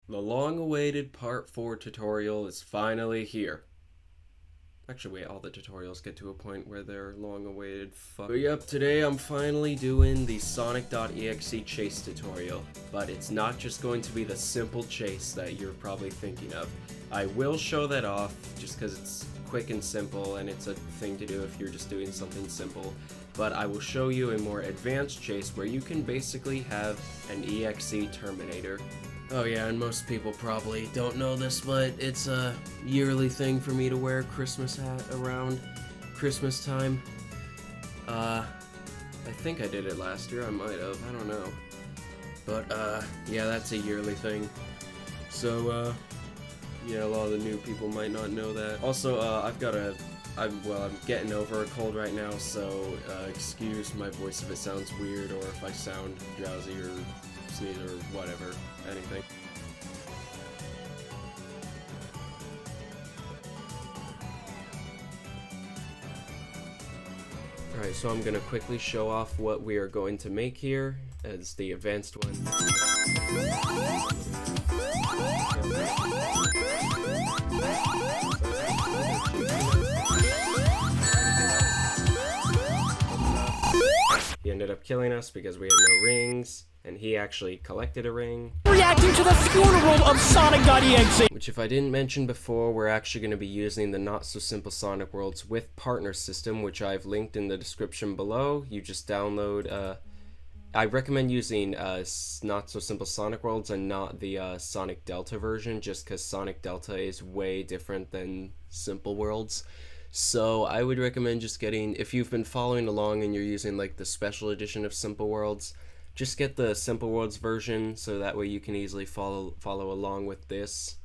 The long-awaited Part 4 tutorial is finally here. Actually, wait, all the tutorials get to a point where they're long-awaited. But yep, today I'm finally doing the Sonic.exe chase tutorial. But it's not just going to be the simple chase that you're probably thinking of. I will show that off, just because it's quick and simple, and it's a thing to do if you're just doing something simple. But I will show you a more advanced chase where you can basically have an EXE Terminator. Oh yeah, and most people probably don't know this, but it's a yearly thing for me to wear a Christmas hat around Christmas time. I think I did it last year, I might have, I don't know. But yeah, that's a yearly thing. So yeah, a lot of the new people might not know that. Also, I'm getting over a cold right now, so excuse my voice if it sounds weird or if I sound drowsy or sneeze or whatever, anything. Alright, so I'm gonna quickly show off what we are going to make here as the advanced one. He ended up killing us because we had no rings, and he actually collected a ring. Reacting to the funeral of Sonic.EXE! Which, if I didn't mention before, we're actually going to be using the Not So Simple Sonic Worlds with Partner system, which I've linked in the description below. You just download, I recommend using Not So Simple Sonic Worlds and not the Sonic Delta version, just because Sonic Delta is way different than Simple Worlds. So I would recommend just getting, if you've been following along and you're using like the special edition of Simple Worlds, just get the Simple Worlds version so that way you can easily follow along with this.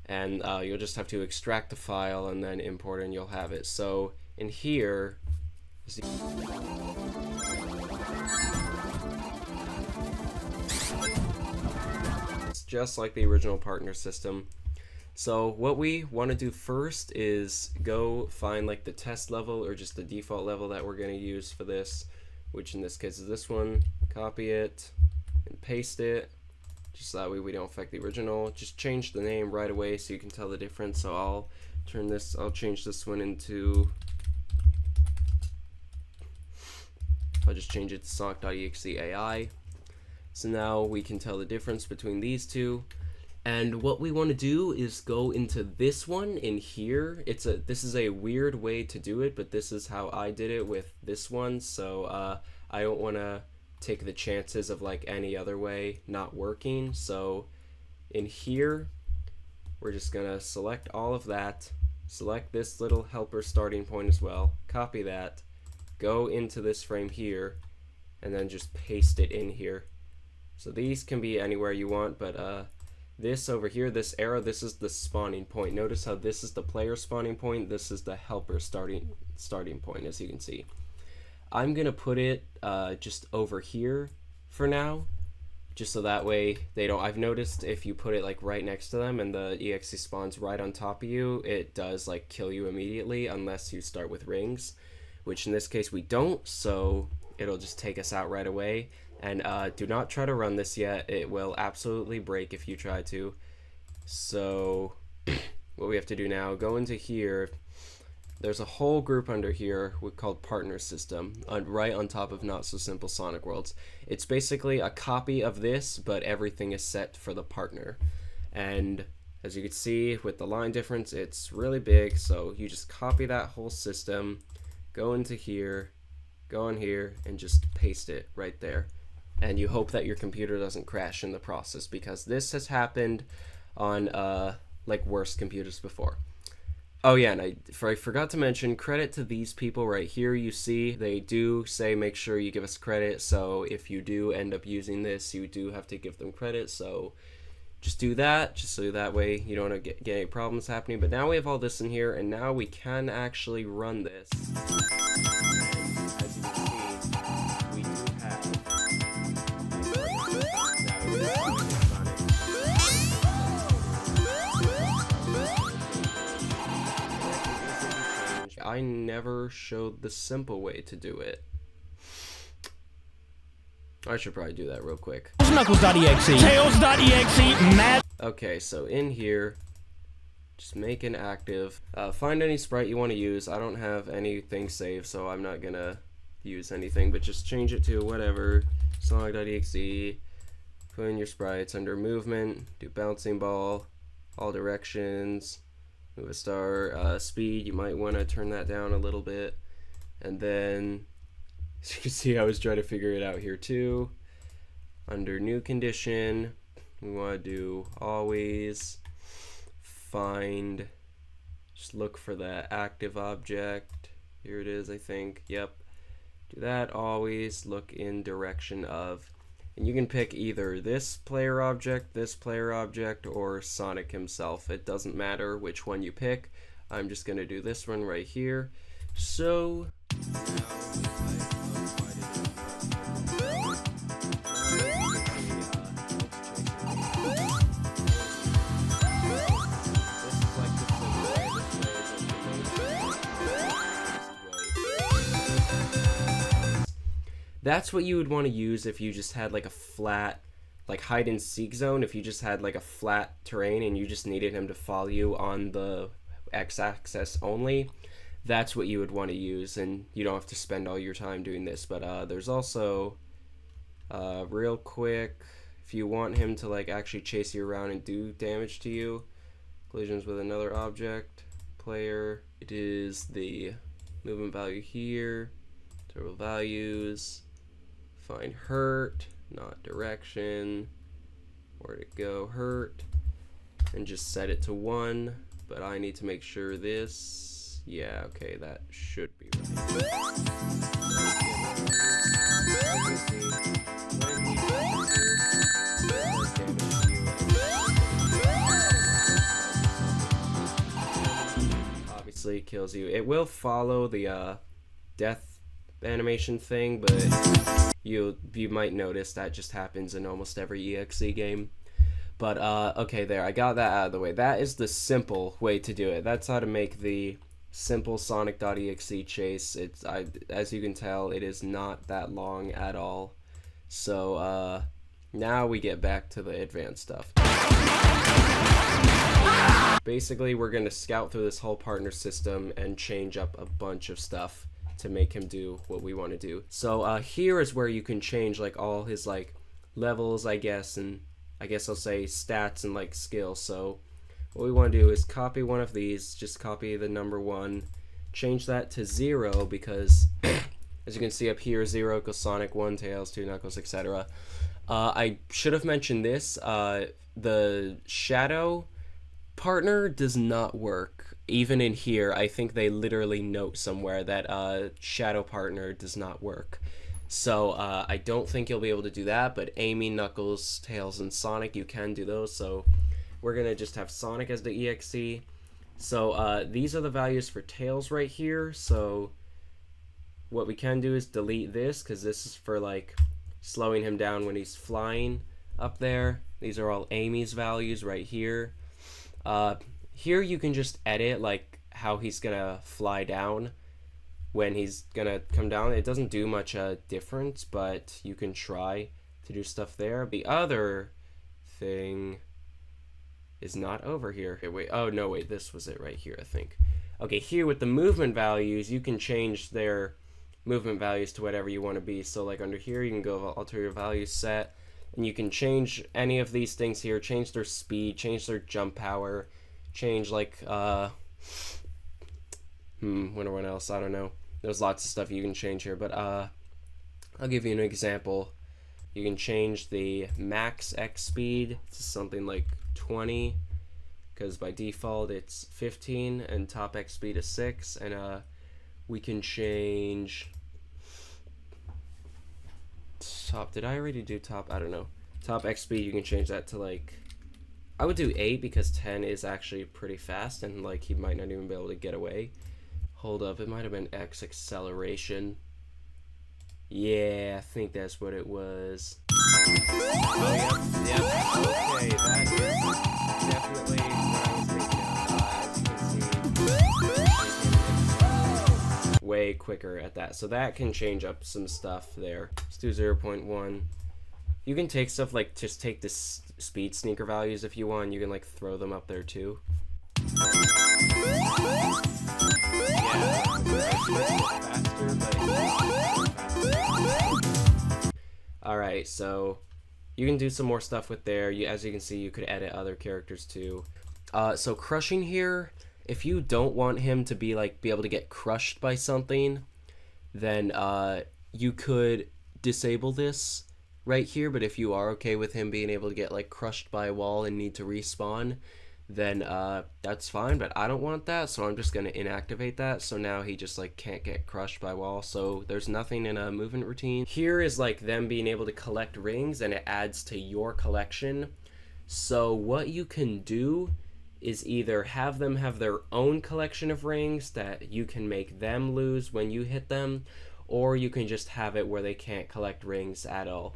And you'll just have to extract the file and then import it and you'll have it. So in here, it's just like the original Partner system. So what we want to do first is go find like the test level or just the default level that we're going to use for this, which in this case is this one. Copy it and paste it, just so that way we don't affect the original. Just change the name right away so you can tell the difference. So I'll change this one into, I'll just change it to Sonic.exe AI. So now we can tell the difference between these two. And what we want to do is go into this one in here. This is a weird way to do it, but this is how I did it with this one. So I don't want to take the chances of like any other way not working. So in here, we're just gonna select all of that, select this little helper starting point as well, copy that, go into this frame here, and then just paste it in here. So these can be anywhere you want, but this over here, this arrow, this is the spawning point. Notice how this is the player spawning point, this is the helper starting point, as you can see. I'm gonna put it just over here for now, just so that way they don't. I've noticed if you put it like right next to them and the EXE spawns right on top of you, it does like kill you immediately unless you start with rings, which in this case we don't, so it'll just take us out right away. And do not try to run this yet, it will absolutely break if you try to. So what we have to do now, go into here. There's a whole group under here called Partner System, right on top of Not So Simple Sonic Worlds. It's basically a copy of this, but everything is set for the partner. And as you can see with the line difference, it's really big, so you just copy that whole system, go into here, go in here, and just paste it right there. And you hope that your computer doesn't crash in the process, because this has happened on like worse computers before. Oh yeah, and I forgot to mention, credit to these people right here. You see, they do say make sure you give us credit, so if you do end up using this, you do have to give them credit, so just do that, just so that way you don't get any problems happening. But now we have all this in here, and now we can actually run this. And as you can see, we do have I never showed the simple way to do it. I should probably do that real quick. Knuckles.exe. Tails.exe. Mad. Okay, so in here, just make an active. Find any sprite you want to use. I don't have anything saved, so I'm not gonna use anything, but just change it to whatever. Sonic.exe. Put in your sprites under movement. Do bouncing ball. All directions. Move a star. Speed, you might want to turn that down a little bit. And then, as you can see, I was trying to figure it out here too. Under new condition, we want to do always find, just look for the active object. Here it is, I think. Yep. Do that, always look in direction of, and you can pick either this player object, or Sonic himself. It doesn't matter which one you pick. I'm just going to do this one right here. So that's what you would want to use if you just had like a flat, like hide and seek zone. If you just had like a flat terrain and you just needed him to follow you on the x-axis only, that's what you would want to use, and you don't have to spend all your time doing this. But there's also real quick, if you want him to like actually chase you around and do damage to you, collisions with another object, player, it is the movement value here, total values, find hurt, not direction, where to go, hurt, and just set it to 1. But I need to make sure this, yeah, okay, that should be right. Obviously kills you. It will follow the death animation thing, but you might notice that just happens in almost every EXE game. But okay, there, I got that out of the way. That is the simple way to do it. That's how to make the simple Sonic.exe chase. It's as you can tell, it is not that long at all. So now we get back to the advanced stuff. Basically, we're gonna scout through this whole partner system and change up a bunch of stuff to make him do what we want to do. So here is where you can change like all his like levels, I guess, and I guess I'll say stats and like skills. So what we want to do is copy one of these, just copy the number 1, change that to 0 because as you can see up here, 0 equals Sonic, 1 Tails, 2 Knuckles, etc. I should have mentioned this, the shadow partner does not work. Even in here, I think they literally note somewhere that shadow partner does not work. So I don't think you'll be able to do that, but Amy, Knuckles, Tails, and Sonic, you can do those. So we're gonna just have Sonic as the EXE. So these are the values for Tails right here. So what we can do is delete this, because this is for like slowing him down when he's flying up there. These are all Amy's values right here. Here you can just edit like how he's gonna fly down when he's gonna come down. It doesn't do much difference, but you can try to do stuff there. The other thing is not over here. Okay, wait, oh no, wait, this was it right here, I think. Okay, here with the movement values, you can change their movement values to whatever you want to be. So like under here, you can go alter your value set, and you can change any of these things here, change their speed, change their jump power, change like what else, I don't know. There's lots of stuff you can change here, but I'll give you an example. You can change the max X speed to something like 20, because by default it's 15, and top X speed is 6, and we can change top, did I already do top? I don't know. Top X speed, you can change that to like, I would do 8 because 10 is actually pretty fast and like he might not even be able to get away. Hold up, it might have been X acceleration. Yeah, I think that's what it was. Oh, yep, okay, that is definitely what I was thinking of. As you can see, wait, way quicker at that. So that can change up some stuff there. Let's do 0.1. You can take stuff like, just take this speed sneaker values if you want. You can like throw them up there too. Alright, so you can do some more stuff with there. As you can see, you could edit other characters too. So crushing here, if you don't want him to be able to get crushed by something, then you could disable this right here. But if you are okay with him being able to get like crushed by a wall and need to respawn, then that's fine. But I don't want that, so I'm just gonna inactivate that. So now he just like can't get crushed by wall. So there's nothing in a movement routine. Here is like them being able to collect rings, and it adds to your collection. So what you can do is either have them have their own collection of rings that you can make them lose when you hit them, or you can just have it where they can't collect rings at all.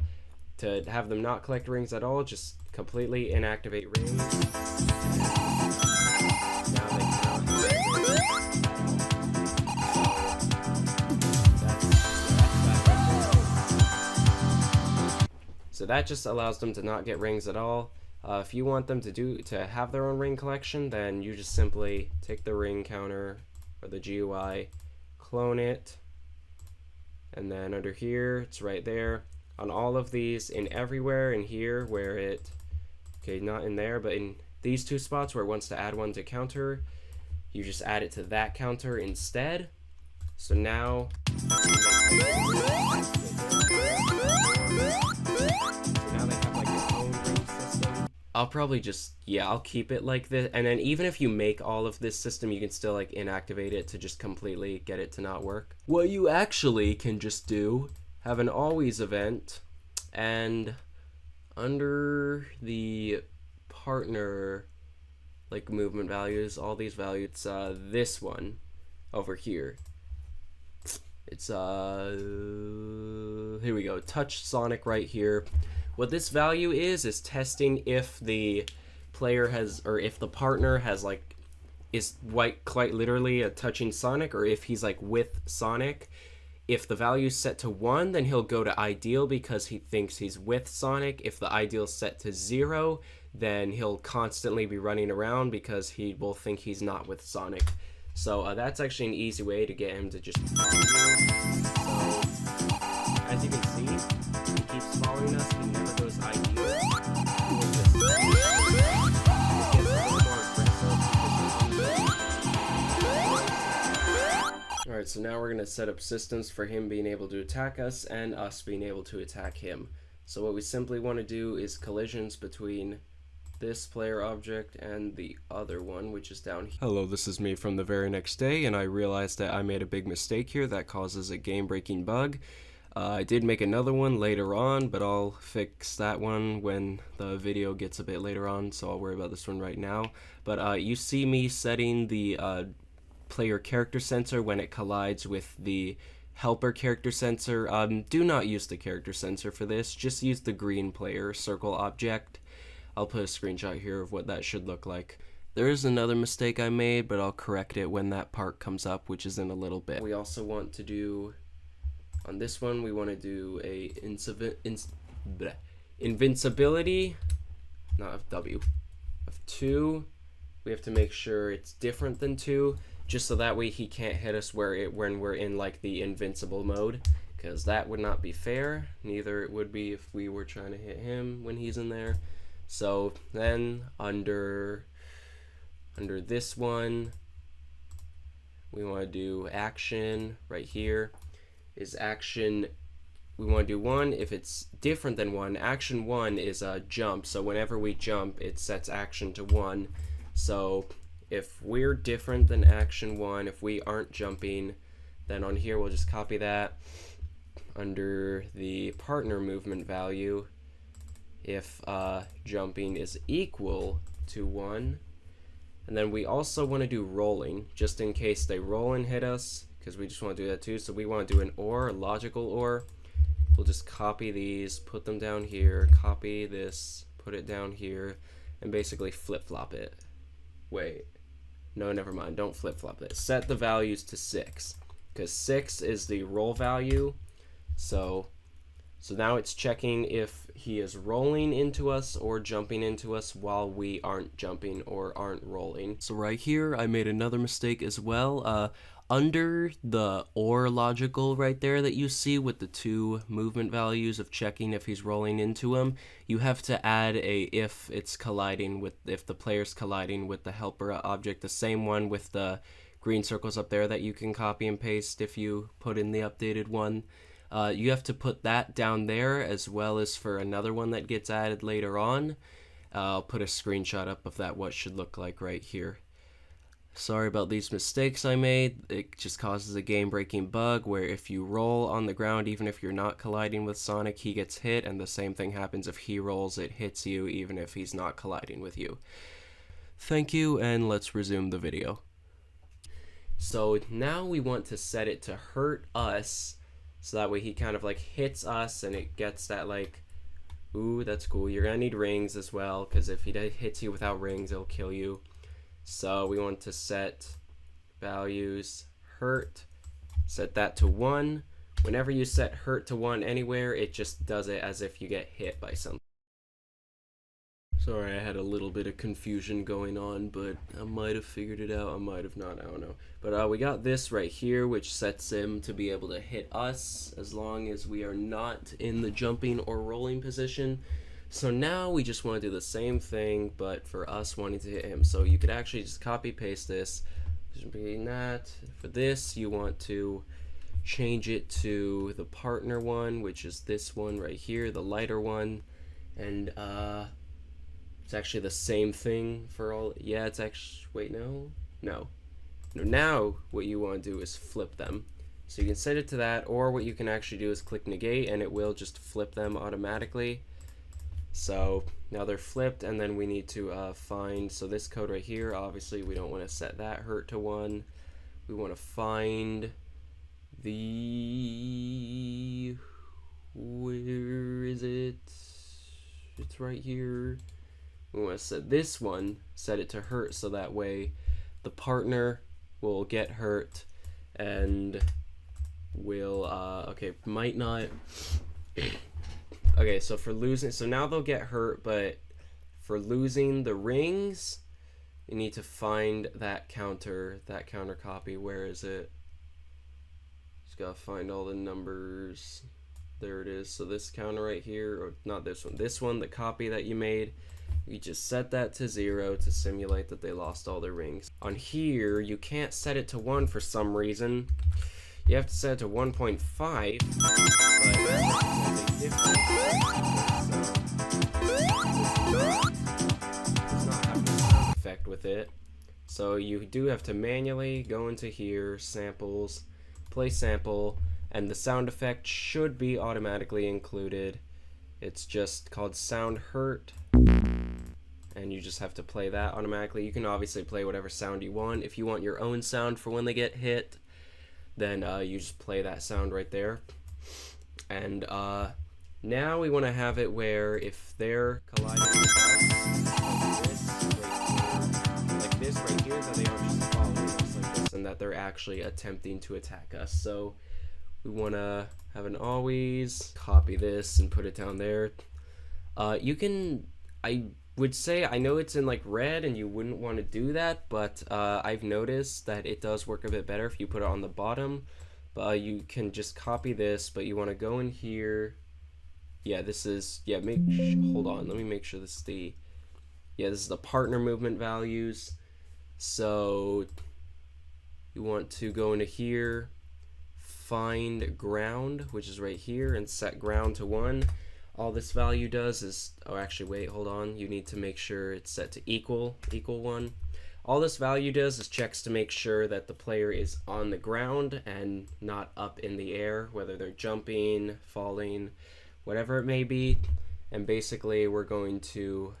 To have them not collect rings at all, just completely inactivate rings. Now they cannot collect rings. So that just allows them to not get rings at all. If you want them to have their own ring collection, then you just simply take the ring counter or the GUI, clone it, and then under here, it's right there. On all of these, in everywhere in here where it, okay, not in there, but in these two spots where it wants to add one to counter, you just add it to that counter instead. So now, I'll probably just, I'll keep it like this. And then even if you make all of this system, you can still like inactivate it to just completely get it to not work. What you actually can just do, have an always event, and under the partner like movement values, all these values, it's this one over here. It's here we go, touch Sonic right here. What this value is testing if the player has, or if the partner has like, is quite literally touching Sonic, or if he's like with Sonic. If the value is set to 1, then he'll go to ideal because he thinks he's with Sonic. If the ideal is set to 0, then he'll constantly be running around because he will think he's not with Sonic. So that's actually an easy way to get him to just follow you. So, as you can see, he keeps following us, he never goes ideal. Alright, so now we're going to set up systems for him being able to attack us and us being able to attack him. So what we simply want to do is collisions between this player object and the other one, which is down here. Hello, this is me from the very next day, and I realized that I made a big mistake here that causes a game-breaking bug. I did make another one later on, but I'll fix that one when the video gets a bit later on, so I'll worry about this one right now. But you see me setting the player character sensor when it collides with the helper character sensor. Do not use the character sensor for this, just use the green player circle object. I'll put a screenshot here of what that should look like. There is another mistake I made, but I'll correct it when that part comes up, which is in a little bit. We also want to do, on this one, we want to do a invincibility, not of W, of 2. We have to make sure it's different than 2, just so that way he can't hit us when we're in like the invincible mode, because that would not be fair. Neither it would be if we were trying to hit him when he's in there. So then under this one, we want to do action right here. Is action, we want to do 1 if it's different than 1. Action 1 is a jump, so whenever we jump, it sets action to 1. So if we're different than action 1, if we aren't jumping, then on here we'll just copy that. Under the partner movement value, if jumping is equal to 1, and then we also want to do rolling, just in case they roll and hit us, because we just want to do that too. So we want to do an OR, a logical OR. We'll just copy these, put them down here, copy this, put it down here, and basically flip-flop it. Wait. No, never mind. Don't flip-flop it. Set the values to 6. because 6 is the roll value. So now it's checking if he is rolling into us or jumping into us while we aren't jumping or aren't rolling. So right here, I made another mistake as well. Under the OR logical right there that you see with the 2 movement values of checking if he's rolling into him, you have to add a if the player's colliding with the helper object, the same one with the green circles up there that you can copy and paste if you put in the updated one. You have to put that down there, as well as for another one that gets added later on. I'll put a screenshot up of that, what should look like right here. Sorry about these mistakes I made. It just causes a game-breaking bug where if you roll on the ground, even if you're not colliding with Sonic, he gets hit, and the same thing happens if he rolls, it hits you even if he's not colliding with you. Thank you, and let's resume the video. So now we want to set it to hurt us, so that way he kind of like hits us and it gets that like, ooh, that's cool. You're gonna need rings as well, because if he hits you without rings, it'll kill you. So we want to set values hurt, set that to 1. Whenever you set hurt to 1 anywhere, it just does it as if you get hit by something. Sorry, I had a little bit of confusion going on, but I might have figured it out, I might have not, I don't know. But we got this right here, which sets him to be able to hit us as long as we are not in the jumping or rolling position. So now we just want to do the same thing, but for us wanting to hit him. So you could actually just copy paste this. That. For this, you want to change it to the partner one, which is this one right here, the lighter one. And it's actually the same thing for all. Yeah, it's actually, wait, no. Now what you want to do is flip them. So you can set it to that, or what you can actually do is click negate and it will just flip them automatically. So now they're flipped, and then we need to find, so this code right here, obviously we don't want to set that hurt to 1. We want to find the, where is it? It's right here. We want to set this one, set it to hurt, so that way the partner will get hurt and will, okay, might not. Okay, so for losing, so now they'll get hurt, but for losing the rings, you need to find that counter copy. Where is it? Just gotta find all the numbers. There it is. So this counter right here, or not this one, the copy that you made, you just set that to 0 to simulate that they lost all their rings. On here, you can't set it to 1 for some reason. You have to set it to 1.5, but it's not having a sound effect with it. So you do have to manually go into here, samples, play sample, and the sound effect should be automatically included. It's just called sound hurt, and you just have to play that automatically. You can obviously play whatever sound you want. If you want your own sound for when they get hit, then you just play that sound right there. And now we want to have it where if they're colliding with us, like this right here, that they aren't just following us like this, and that they're actually attempting to attack us. So we want to have an always, copy this and put it down there. You can, I would say, I know it's in like red and you wouldn't want to do that, but I've noticed that it does work a bit better if you put it on the bottom. But you can just copy this, but you want to go in here. Yeah, this is, yeah, hold on, let me make sure this is the, yeah, this is the partner movement values. So you want to go into here, find ground, which is right here, and set ground to 1. All this value does is, oh actually wait, hold on, you need to make sure it's set to equal 1. All this value does is checks to make sure that the player is on the ground and not up in the air, whether they're jumping, falling, whatever it may be. And basically we're going to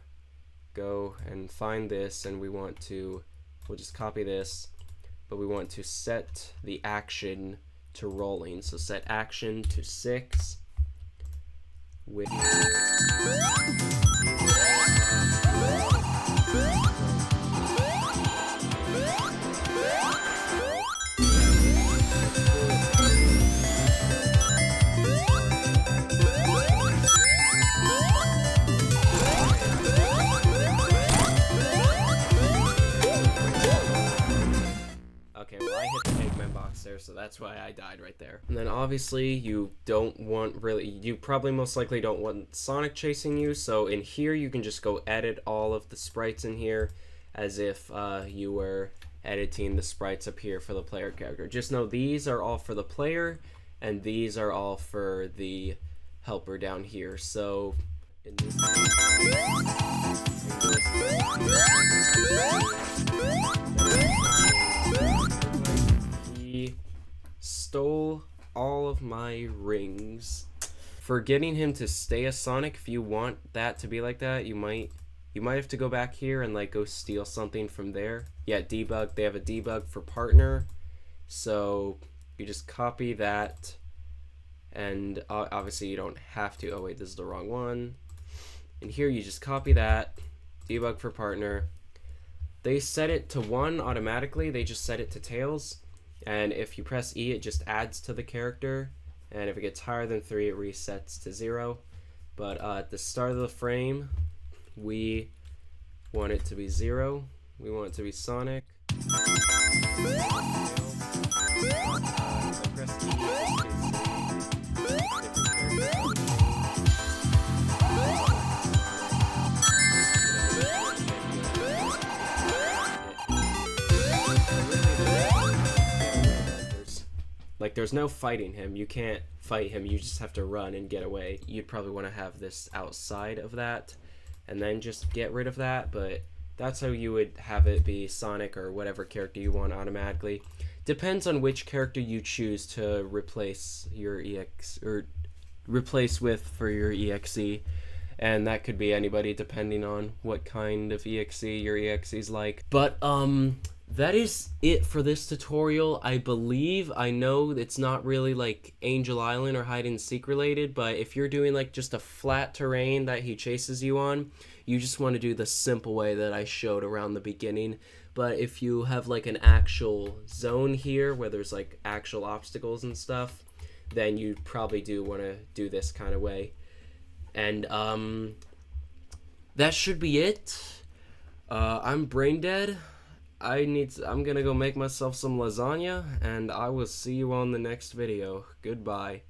go and find this, and we want to, we'll just copy this, but we want to set the action to rolling. So set action to 6 with so that's why I died right there. And then obviously you probably most likely don't want Sonic chasing you, so in here you can just go edit all of the sprites in here as if you were editing the sprites up here for the player character. Just know these are all for the player, and these are all for the helper down here. So in this he stole all of my rings. For getting him to stay a Sonic, if you want that to be like that, you might have to go back here and like go steal something from there. Yeah, debug. They have a debug for partner, so you just copy that, and obviously you don't have to. Oh wait, this is the wrong one. And here you just copy that, debug for partner. They set it to 1 automatically. They just set it to tails, and if you press E, it just adds to the character. And if it gets higher than 3, it resets to 0. But at the start of the frame, we want it to be 0. We want it to be Sonic. Like, there's no fighting him. You can't fight him. You just have to run and get away. You'd probably want to have this outside of that and then just get rid of that, but that's how you would have it be Sonic or whatever character you want automatically. Depends on which character you choose to replace your EX or replace with for your EXE, and that could be anybody depending on what kind of EXE your EXE is like. But that is it for this tutorial, I believe. I know it's not really like Angel Island or hide and seek related, but if you're doing like just a flat terrain that he chases you on, you just want to do the simple way that I showed around the beginning. But if you have like an actual zone here where there's like actual obstacles and stuff, then you probably do want to do this kind of way. And that should be it. I'm brain dead. I'm gonna go make myself some lasagna, and I will see you on the next video. Goodbye.